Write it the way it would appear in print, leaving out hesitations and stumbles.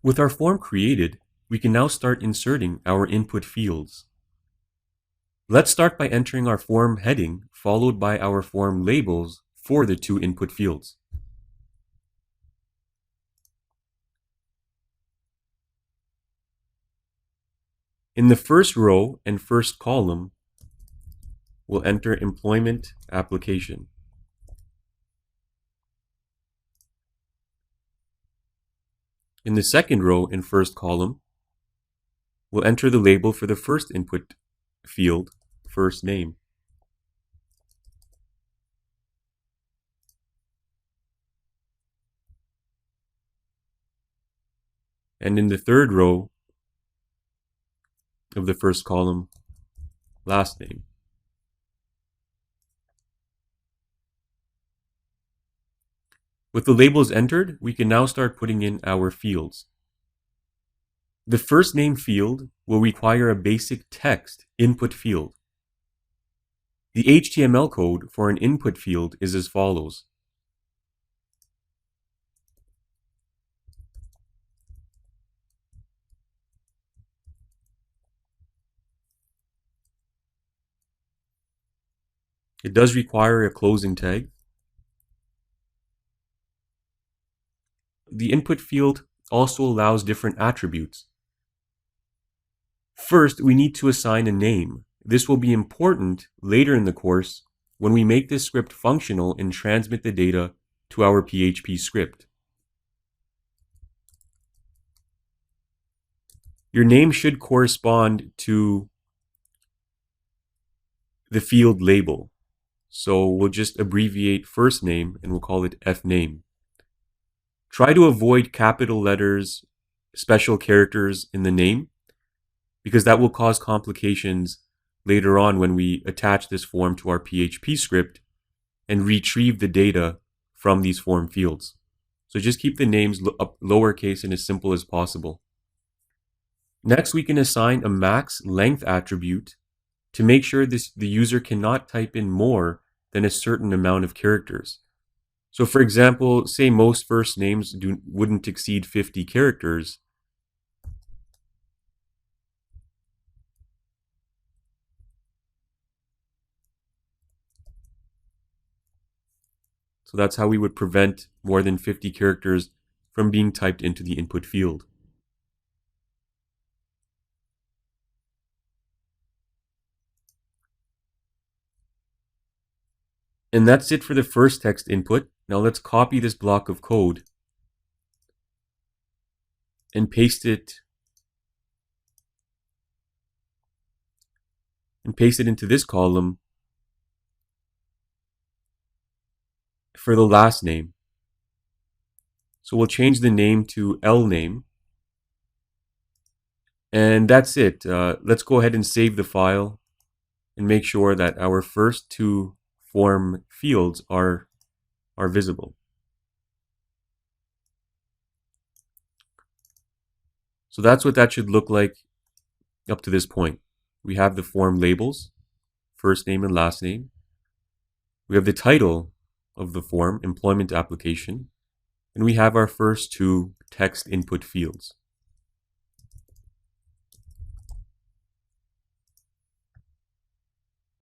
With our form created, we can now start inserting our input fields. Let's start by entering our form heading, followed by our form labels for the two input fields. In the first row and first column, we'll enter employment application. In the second row and first column, we'll enter the label for the first input field, first name. And in the third row of the first column, last name. With the labels entered, we can now start putting in our fields. The first name field will require a basic text input field. The HTML code for an input field is as follows. It does require a closing tag. The input field also allows different attributes. First, we need to assign a name. This will be important later in the course when we make this script functional and transmit the data to our PHP script. Your name should correspond to the field label. So we'll just abbreviate first name and we'll call it fname. Try to avoid capital letters, special characters in the name, because that will cause complications later on when we attach this form to our PHP script and retrieve the data from these form fields. So just keep the names lowercase and as simple as possible. Next, we can assign a max length attribute to make sure the user cannot type in more than a certain amount of characters. So for example, say most first names wouldn't exceed 50 characters. So that's how we would prevent more than 50 characters from being typed into the input field. And that's it for the first text input. Now let's copy this block of code and paste it into this column for the last name. So we'll change the name to lname. And that's it. Let's go ahead and save the file and make sure that our first two form fields are visible. So that's what that should look like up to this point. We have the form labels, first name and last name. We have the title of the form, employment application, and we have our first two text input fields.